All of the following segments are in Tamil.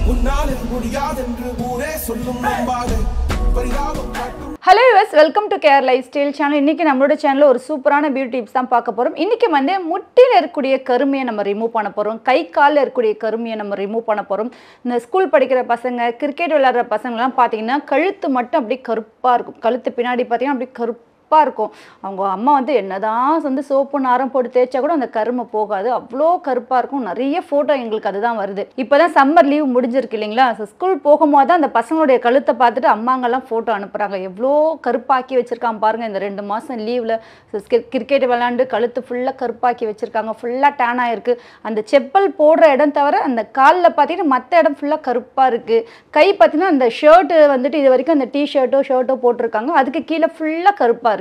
Hello viewers, welcome to Care Lifestyle channel. இன்னைக்கு நம்மளோட சேனல்ல ஒரு சூப்பரான பியூட்டி டிப்ஸ் தான் பார்க்க போறோம். இன்னைக்கு வந்து முட்டில இருக்கக்கூடிய கருமையை நம்ம ரிமூவ் பண்ண போறோம். கை கால்ல இருக்கக்கூடிய கருமையை நம்ம ரிமூவ் பண்ண போறோம். இந்த ஸ்கூல் படிக்கிற பசங்க, கிரிக்கெட் விளையாடுற பசங்க எல்லாம் பாத்தீங்கன்னா கழுத்து மட்டும் அப்படியே கருப்பா இருக்கும். கழுத்து பின்னாடி பாத்தீங்கன்னா அப்படியே கருப்பா இருக்கும். அவங்க அம்மா வந்து என்னதான் வந்து சோப்பு நாரம் போட்டு தேய்ச்சா கூட அந்த கருமை போகாது. அவ்வளோ கருப்பா இருக்கும். நிறைய போட்டோ எங்களுக்கு அதுதான் வருது. இப்பதான் சம்மர் லீவ் முடிஞ்சிருக்கு இல்லைங்களா? ஸ்கூல் போகும்போது அந்த பசங்களுடைய கழுத்தை பார்த்துட்டு அம்மாங்கெல்லாம் போட்டோ அனுப்புறாங்க. எவ்வளோ கருப்பாக்கி வச்சிருக்காங்க பாருங்க. இந்த 2 மாசம் லீவ்ல கிரிக்கெட் விளையாண்டு கழுத்து ஃபுல்லா கருப்பாக்கி வச்சிருக்காங்க. ஃபுல்லா டேன் ஆயிருக்கு. அந்த செப்பல் போடுற இடம் தவிர அந்த காலில் பார்த்தீங்கன்னா மற்ற இடம் ஃபுல்லா கருப்பா இருக்கு. கை பார்த்தீங்கன்னா அந்த ஷர்ட் வந்துட்டு இது வரைக்கும் அந்த ஷர்ட்டோ போட்டிருக்காங்க. அதுக்கு கீழே ஃபுல்லா கருப்பா இருக்கு.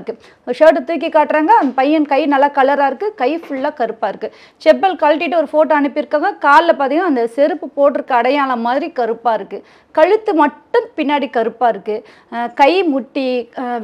ஷர்ட் தூக்கி காட்டுறாங்க. அந்த பையன் கை நல்லா கலரா இருக்கு. கை ஃபுல்லா கருப்பா இருக்கு. செப்பல் கழட்டிட்டு ஒரு போட்டோ அனுப்பியிருக்காங்க. காலில் பார்த்தீங்கன்னா அந்த செருப்பு போட்டிருக்க அடையாளம் மாதிரி கருப்பா இருக்கு. கழுத்து மட்டும் பின்னாடி கருப்பா இருக்கு. கை முட்டி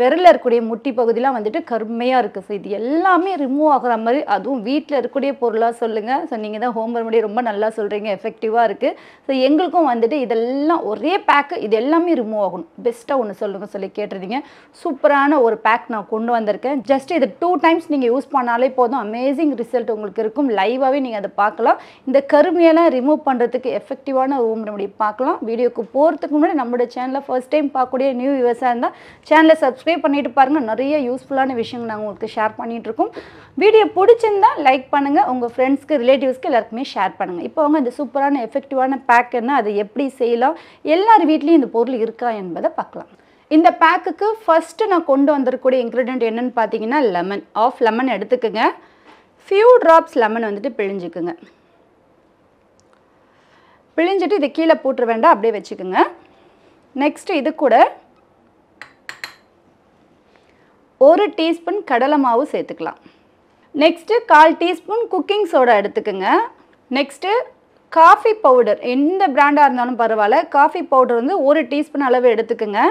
விரல்ல இருக்கக்கூடிய முட்டி பகுதியெல்லாம் வந்துட்டு கருமையா இருக்கு. ஸோ இது எல்லாமே ரிமூவ் ஆகுற மாதிரி, அதுவும் வீட்டில் இருக்கக்கூடிய பொருளாக சொல்லுங்க. ஸோ நீங்கள் தான் ஹோம் ரெமெடி ரொம்ப நல்லா சொல்றீங்க, எஃபெக்டிவாக இருக்கு. ஸோ எங்களுக்கும் வந்துட்டு இதெல்லாம் ஒரே பேக்கு, இது எல்லாமே ரிமூவ் ஆகணும். பெஸ்ட்டாக ஒன்று சொல்லுங்க சொல்லி கேட்டிருந்தீங்க. சூப்பரான ஒரு பேக் நான் கொண்டு வந்திருக்கேன். ஜஸ்ட் இது 2 டைம்ஸ் நீங்கள் யூஸ் பண்ணாலே போதும். அமேசிங் ரிசல்ட் உங்களுக்கு இருக்கும். லைவாகவே நீங்கள் அதை பார்க்கலாம். இந்த கருமையெல்லாம் ரிமூவ் பண்ணுறதுக்கு எஃபெக்டிவான ஹோம் ரெமெடி பார்க்கலாம். வீடியோக்கு போகிறதுக்கு முன்னாடி நம்மளோட சேனலில் ஃபர்ஸ்ட் டைம் பார்க்கக்கூடிய நியூ வியூவர்ஸாக இருந்தால் சேனலை சப்ஸ்கிரைப் பண்ணிட்டு பாருங்கள். நிறைய யூஸ்ஃபுல்லான விஷயங்கள் நாங்கள் உங்களுக்கு ஷேர் பண்ணிகிட்டு இருக்கோம். வீடியோ பிடிச்சிருந்தா லைக் பண்ணுங்கள். உங்கள் ஃப்ரெண்ட்ஸ்க்கு, ரிலேட்டிவ்ஸ்க்கு எல்லாருக்குமே ஷேர் பண்ணுங்கள். இப்போ அவங்க இந்த சூப்பரான எஃபெக்டிவான பேக் என்ன, அதை எப்படி செய்யலாம், எல்லார் வீட்லேயும் இந்த பொருள் இருக்கா என்பதை பார்க்கலாம். இந்த பேக்குக்கு ஃபஸ்ட்டு நான் கொண்டு வந்திருக்கக்கூடிய இன்க்ரீடியன்ட் என்னென்னு பார்த்தீங்கன்னா லெமன். ஆஃப் லெமன் எடுத்துக்கோங்க. ஃபியூ ட்ராப்ஸ் லெமன் வந்துட்டு பிழிஞ்சுக்குங்க. பிழிஞ்சிட்டு இதை கீழே போட்டுற வேண்டாம், அப்படியே வச்சுக்கோங்க. நெக்ஸ்ட்டு இது கூட 1 டீஸ்பூன் கடலை மாவு சேர்த்துக்கலாம். நெக்ஸ்ட்டு 1/4 டீஸ்பூன் குக்கிங் சோடா எடுத்துக்கோங்க. நெக்ஸ்ட்டு காஃபி பவுடர், எந்த பிராண்டாக இருந்தாலும் பரவாயில்ல, காஃபி பவுடர் வந்து 1 டீஸ்பூன் அளவு எடுத்துக்கோங்க.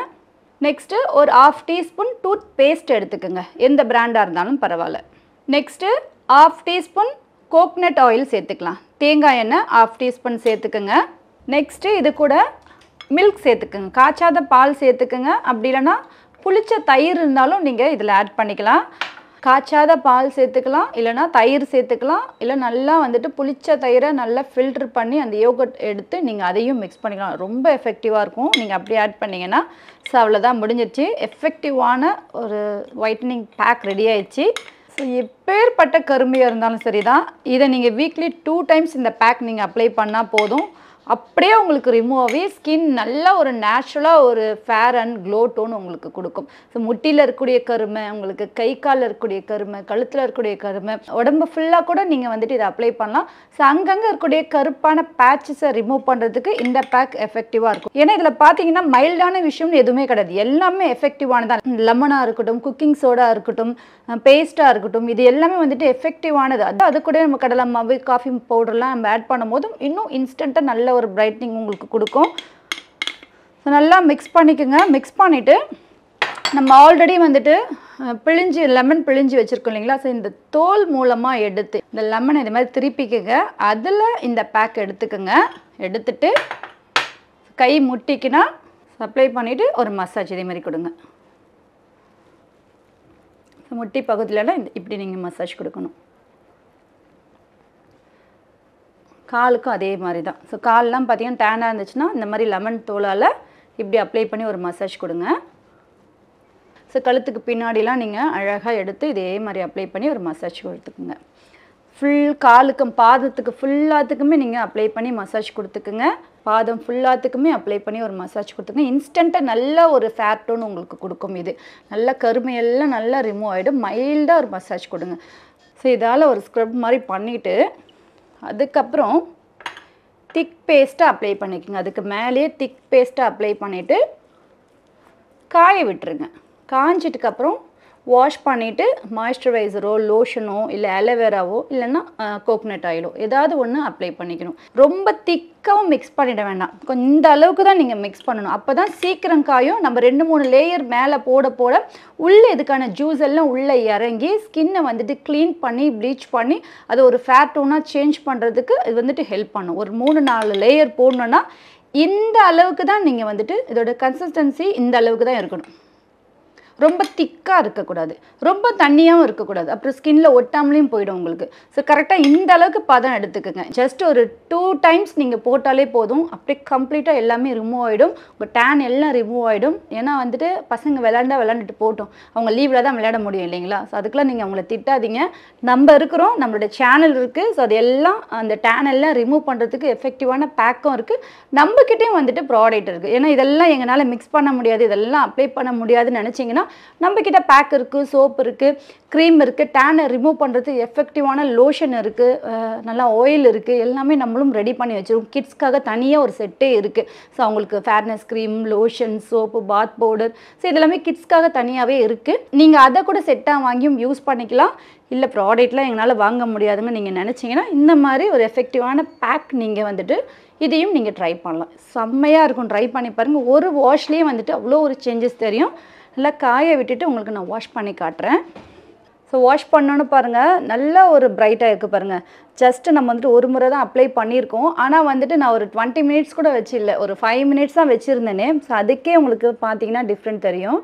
நெக்ஸ்ட்டு ஒரு 1/2 டீஸ்பூன் டூத் பேஸ்ட் எடுத்துக்கோங்க, எந்த பிராண்டாக இருந்தாலும் பரவாயில்ல. நெக்ஸ்ட்டு 1/2 டீஸ்பூன் கோகனட் ஆயில் சேர்த்துக்கலாம். தேங்காய் எண்ணெய் 1/2 டீஸ்பூன் சேர்த்துக்கோங்க. நெக்ஸ்ட்டு இது கூட மில்க் சேர்த்துக்குங்க. காய்ச்சாத பால் சேர்த்துக்குங்க. அப்படி இல்லைன்னா புளிச்ச தயிர் இருந்தாலும் நீங்கள் இதில் ஆட் பண்ணிக்கலாம். காய்ச்சாத பால் சேர்த்துக்கலாம், இல்லைனா தயிர் சேர்த்துக்கலாம். இல்லை நல்லா வந்துட்டு புளிச்ச தயிரை நல்லா ஃபில்டர் பண்ணி அந்த யோகர்ட் எடுத்து நீங்கள் அதையும் மிக்ஸ் பண்ணிக்கலாம். ரொம்ப எஃபெக்டிவாக இருக்கும். நீங்கள் அப்படி ஆட் பண்ணிங்கன்னா ஸோ அவ்வளோதான், முடிஞ்சிடுச்சு. எஃபெக்டிவான ஒரு ஒயிட்னிங் பேக் ரெடி ஆயிடுச்சு. ஸோ எப்பேற்பட்ட கருமையாக இருந்தாலும் சரி தான், இதை நீங்கள் வீக்லி 2 டைம்ஸ் இந்த பேக் நீங்கள் அப்ளை பண்ணால் போதும். அப்படியே உங்களுக்கு ரிமூவ் ஆகி ஸ்கின் நல்லா ஒரு நேச்சுரலாக ஒரு ஃபேர் அண்ட் க்ளோ டோன் உங்களுக்கு கொடுக்கும். ஸோ முட்டியில் இருக்கக்கூடிய கருமை, உங்களுக்கு கை காலில் இருக்கக்கூடிய கருமை, கழுத்தில் இருக்கக்கூடிய கருமை, உடம்பு ஃபுல்லாக கூட நீங்கள் வந்துட்டு இதை அப்ளை பண்ணலாம். ஸோ அங்கங்கே இருக்கக்கூடிய கருப்பான பேட்சஸை ரிமூவ் பண்ணுறதுக்கு இந்த பேக் எஃபெக்டிவாக இருக்கும். ஏன்னா இதில் பார்த்தீங்கன்னா மைல்டான விஷயம்னு எதுவுமே கிடையாது, எல்லாமே எஃபெக்டிவானதான். லெமனாக இருக்கட்டும், குக்கிங் சோடா இருக்கட்டும், பேஸ்ட்டாக இருக்கட்டும், இது எல்லாமே வந்துட்டு எஃபெக்டிவானது. அது கூட நம்ம கடலை மாவு, காஃபி பவுடர்லாம் நம்ம ஆட் பண்ணும் போதும் இன்னும் இன்ஸ்டண்ட்டாக நல்ல ஒரு பிரைட்னிங் உங்களுக்கு கொடுக்கும். நல்லா மிக்ஸ் பண்ணிக்கோங்க. மிக்ஸ் பண்ணிவிட்டு நம்ம ஆல்ரெடி வந்துட்டு லெமன் பிழிஞ்சு வச்சுருக்கோம் இல்லைங்களா? ஸோ இந்த தோல் மூலமாக எடுத்து இந்த லெமனை இது மாதிரி திருப்பிக்கங்க. அதில் இந்த பேக் எடுத்துக்கோங்க. எடுத்துட்டு கை முட்டிக்குன்னா அப்ளை பண்ணிவிட்டு ஒரு மசாஜ் இதே மாதிரி கொடுங்க. முட்டி பகுதியிலலாம் இப்படி நீங்கள் மசாஜ் கொடுக்கணும். காலுக்கும் அதே மாதிரி தான். ஸோ கால்லாம் பார்த்தீங்கன்னா டேனாக இருந்துச்சுன்னா இந்த மாதிரி லெமன் தோலால் இப்படி அப்ளை பண்ணி ஒரு மசாஜ் கொடுங்க. ஸோ கழுத்துக்கு பின்னாடிலாம் நீங்கள் அழகாக எடுத்து இதே மாதிரி அப்ளை பண்ணி ஒரு மசாஜ் கொடுத்துக்குங்க. ஃபுல் காலுக்கும் பாதத்துக்கு ஃபுல்லாத்துக்குமே நீங்கள் அப்ளை பண்ணி மசாஜ் கொடுத்துக்குங்க. பாதம் ஃபுல்லாத்துக்குமே அப்ளை பண்ணி ஒரு மசாஜ் கொடுத்துங்க. இன்ஸ்டண்ட்டாக நல்ல ஒரு ஃபேர் டோன் உங்களுக்கு கொடுக்கும். இது நல்ல கருமையெல்லாம் நல்லா ரிமூவ் ஆகிடும். மைல்டாக ஒரு மசாஜ் கொடுங்க. ஸோ இதால் ஒரு ஸ்க்ரப் மாதிரி பண்ணிவிட்டு அதுக்கப்புறம் திக் பேஸ்ட்டை அப்ளை பண்ணிக்கோங்க. அதுக்கு மேலேயே திக் பேஸ்ட்டை அப்ளை பண்ணிவிட்டு காய விட்டுருங்க. காய்ஞ்சிட்டுக்கப்புறம் வாஷ் பண்ணிவிட்டு மாய்ஸ்சரைசரோ லோஷனோ இல்லை அலோவேராவோ இல்லைன்னா கோகனட் ஆயிலோ ஏதாவது ஒன்று அப்ளை பண்ணிக்கணும். ரொம்ப திக்காகவும் மிக்ஸ் பண்ணிட வேண்டாம். கொஞ்சம் இந்த அளவுக்கு தான் நீங்கள் மிக்ஸ் பண்ணணும். அப்போ தான் சீக்கிரம் காயும். நம்ம 2-3 லேயர் மேலே போட போட உள்ளே இதுக்கான ஜூஸ் எல்லாம் உள்ளே இறங்கி ஸ்கின்னை வந்துட்டு க்ளீன் பண்ணி ப்ளீச் பண்ணி அது ஒரு ஃபேர் டோனாக சேஞ்ச் பண்ணுறதுக்கு இது வந்துட்டு ஹெல்ப் பண்ணும். ஒரு 3-4 லேயர் போடணுன்னா இந்த அளவுக்கு தான் நீங்கள் வந்துட்டு இதோட கன்சிஸ்டன்சி இந்த அளவுக்கு தான் இருக்கணும். ரொம்ப திக்காக இருக்கக்கூடாது, ரொம்ப தண்ணியாகவும் இருக்கக்கூடாது, அப்புறம் ஸ்கின்ல ஒட்டாமலையும் போயிடும் உங்களுக்கு. ஸோ கரெக்டாக இந்த அளவுக்கு பதம் எடுத்துக்கோங்க. ஜஸ்ட் ஒரு 2 டைம்ஸ் நீங்கள் போட்டாலே போதும், அப்படியே கம்ப்ளீட்டாக எல்லாமே ரிமூவ் ஆகிடும். உங்கள் டேன் எல்லாம் ரிமூவ் ஆகிடும். ஏன்னா வந்துட்டு பசங்க விளையாண்டுட்டு போட்டோம், அவங்க லீவில் தான் விளையாட முடியும் இல்லைங்களா? ஸோ அதுக்கெலாம் நீங்கள் அவங்கள திட்டாதீங்க. நம்ம இருக்கிறோம், நம்மளோட சேனல் இருக்குது. ஸோ அது எல்லாம் அந்த டேன் எல்லாம் ரிமூவ் பண்ணுறதுக்கு எஃபெக்டிவான பேக்கும் இருக்குது. நம்மக்கிட்டேயும் வந்துட்டு ப்ராடக்ட் இருக்குது. ஏன்னா இதெல்லாம் எங்களால் மிக்ஸ் பண்ண முடியாது, இதெல்லாம் அப்ளை பண்ண முடியாதுன்னு நினச்சிங்கன்னா நம்மக்கிட்ட பேக் இருக்குது, சோப் இருக்குது, க்ரீம் இருக்குது, டேனை ரிமூவ் பண்ணுறது எஃபெக்டிவான லோஷன் இருக்குது, நல்லா ஆயில் இருக்குது, எல்லாமே நம்மளும் ரெடி பண்ணி வச்சுருக்கோம். கிட்ஸ்க்காக தனியாக ஒரு செட்டே இருக்குது. ஸோ அவங்களுக்கு ஃபேர்னஸ் க்ரீம், லோஷன், சோப்பு, பாத் பவுடர், ஸோ இதெல்லாமே கிட்ஸ்க்காக தனியாகவே இருக்குது. நீங்கள் அதை கூட செட்டாக வாங்கியும் யூஸ் பண்ணிக்கலாம். இல்லை ப்ராடக்ட்லாம் எங்களால் வாங்க முடியாதுன்னு நீங்கள் நினச்சிங்கன்னா இந்த மாதிரி ஒரு எஃபெக்டிவான பேக் நீங்கள் வந்துட்டு இதையும் நீங்கள் ட்ரை பண்ணலாம். செம்மையாக இருக்கும், ட்ரை பண்ணி பாருங்கள். ஒரு வாஷ்லேயே வந்துட்டு அவ்வளோ ஒரு சேஞ்சஸ் தெரியும். நல்லா காய விட்டுட்டு உங்களுக்கு நான் வாஷ் பண்ணி காட்டுறேன். ஸோ வாஷ் பண்ணோன்னு பாருங்கள், நல்லா ஒரு பிரைட்டாக இருக்குது பாருங்கள். ஜஸ்ட்டு நம்ம வந்துட்டு ஒரு முறை தான் அப்ளை பண்ணியிருக்கோம். ஆனால் வந்துட்டு நான் ஒரு 20 மினிட்ஸ் கூட வச்சில்லை, ஒரு 5 மினிட்ஸ் தான் வச்சுருந்தேனே. ஸோ அதுக்கே உங்களுக்கு பார்த்தீங்கன்னா டிஃப்ரெண்ட் தெரியும்.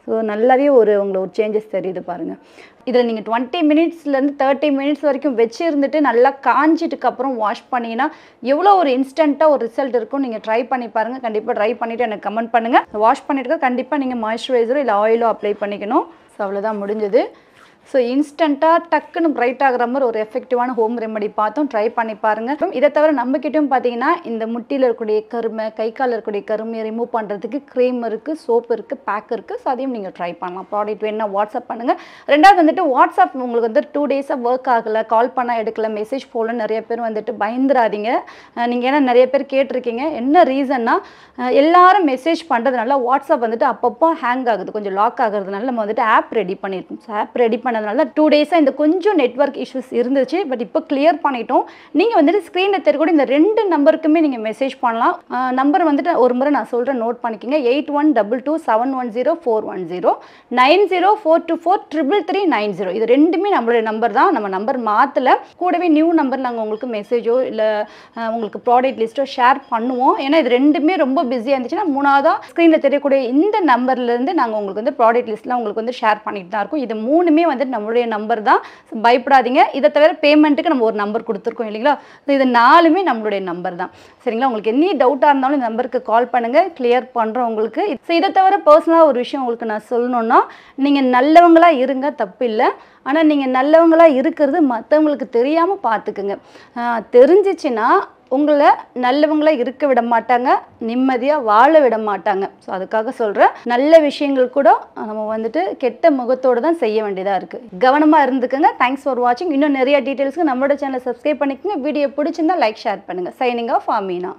ஸோ நல்லாவே உங்களுக்கு ஒரு சேஞ்சஸ் தெரியுது பாருங்கள். இதில் நீங்கள் 20 மினிட்ஸ்லேருந்து 30 மினிட்ஸ் வரைக்கும் வச்சுருந்துட்டு நல்லா காஞ்சிட்டுக்கப்புறம் வாஷ் பண்ணிங்கன்னா எவ்வளோ ஒரு இன்ஸ்டண்ட்டாக ஒரு ரிசல்ட் இருக்கும். நீங்கள் ட்ரை பண்ணி பாருங்கள். கண்டிப்பாக ட்ரை பண்ணிவிட்டு எனக்கு கமெண்ட் பண்ணுங்கள். வாஷ் பண்ணிட்டு கண்டிப்பாக நீங்கள் மாய்ஸ்சரைசரோ இல்லை ஆயிலோ அப்ளை பண்ணிக்கணும். ஸோ அவ்வளோதான், முடிஞ்சது. ஸோ இன்ஸ்டண்ட்டாக டக்குன்னு பிரைட் ஆகிற மாதிரி ஒரு எஃபெக்டிவான ஹோம் ரெமெடி பார்த்தோம், ட்ரை பண்ணி பாருங்கள். இதை தவிர நம்மக்கிட்டையும் பார்த்தீங்கன்னா இந்த முட்டியில் இருக்கக்கூடிய கருமை, கை காலில் இருக்கக்கூடிய கருமையை ரிமூவ் பண்ணுறதுக்கு க்ரீம் இருக்குது, சோப் இருக்குது, பேக் இருக்குது. ஸோ அதையும் நீங்கள் ட்ரை பண்ணலாம். ப்ராடக்ட் வேணுன்னா வாட்ஸ்அப் பண்ணுங்கள். ரெண்டாவது வந்துட்டு வாட்ஸ்அப் உங்களுக்கு வந்து 2 டேஸாக ஒர்க் ஆகலை, கால் பண்ணால் எடுக்கல, மெசேஜ் போகலன்னு நிறைய பேர் வந்துட்டு பயந்துராதீங்க. நீங்கள் ஏன்னா நிறைய பேர் கேட்டிருக்கீங்க. என்ன ரீசன்னா எல்லாரும் மெசேஜ் பண்ணுறதுனால வாட்ஸ்அப் வந்துட்டு அப்பப்போ ஹேங் ஆகுது, கொஞ்சம் லாக் ஆகுறதுனால நம்ம வந்துட்டு ஆப் ரெடி பண்ணியிருக்கோம். ஸோ ஆப் ரெடி பண்ண அதனால 2 டேஸாக இந்த கொஞ்சம் நெட்வொர்க் இஷ்யூஸ் இருந்துச்சு. பட் இப்போ கிளியர் பண்ணிட்டோம். நீங்கள் வந்துட்டு ஸ்க்ரீனில் தெரியக்கூடிய இந்த 2 நம்பருக்குமே நீங்கள் மெசேஜ் பண்ணலாம். நம்பர் வந்துட்டு ஒரு முறை நான் சொல்கிறேன், நோட் பண்ணிக்கோங்க. 8122710410 9042433390. இது ரெண்டுமே நம்மளுடைய நம்பர் தான். நம்ம நம்பர் மாற்றலை. கூடவே நியூ நம்பர் நாங்கள் உங்களுக்கு மெசேஜோ இல்லை உங்களுக்கு ப்ராடக்ட் லிஸ்ட்டோ ஷேர் பண்ணுவோம். ஏன்னா இது ரெண்டுமே ரொம்ப பிஸியாக இருந்துச்சுன்னா மூணாவதாக ஸ்க்ரீனில் தெரியக்கூடிய இந்த நம்பர்லேருந்து நாங்கள் உங்களுக்கு வந்து ப்ராடக்ட் லிஸ்ட்லாம் உங்களுக்கு வந்து ஷேர் பண்ணிட்டு தான் இருக்கோம். இது 3மே வந்து நம்மளுடைய நம்பர் தான், பயப்படாதீங்க. இதை தவிர பேமெண்ட்டுக்கு நம்ம ஒரு நம்பர் கொடுத்துருக்கோம் இல்லைங்களா? இது 4மே நம்மளுடைய நம்பர் தான். சரிங்களா? உங்களுக்கு என்ன டவுட்டாக இருந்தாலும் இந்த நம்பருக்கு கால் பண்ணுங்கள், கிளியர் பண்ணுறோம் உங்களுக்கு. ஸோ இதை தவிர பர்சனலாக ஒரு விஷயம் உங்களுக்கு நான் சொல்லணுன்னா, நீங்கள் நல்லவங்களாக இருங்க, தப்பு இல்லை. ஆனால் நீங்கள் நல்லவங்களாக இருக்கிறது மற்றவங்களுக்கு தெரியாமல் பார்த்துக்குங்க. தெரிஞ்சிச்சுன்னா உங்களை நல்லவங்களாக இருக்க விட மாட்டாங்க, நிம்மதியாக வாழ விட மாட்டாங்க. ஸோ அதுக்காக சொல்கிறேன், நல்ல விஷயங்கள் கூட நம்ம வந்துட்டு கெட்ட முகத்தோடு தான் செய்ய வேண்டியதாக இருக்குது. கவனமாக இருந்துக்குங்க. தேங்க்ஸ் ஃபார் வாட்சிங். இன்னும் நிறைய டீட்டெயில்ஸ்க்கு நம்மளோட சேனலை சப்ஸ்கிரைப் பண்ணிக்கோங்க. வீடியோ பிடிச்சிருந்தா லைக், ஷேர் பண்ணுங்கள். Signing off, Ameena.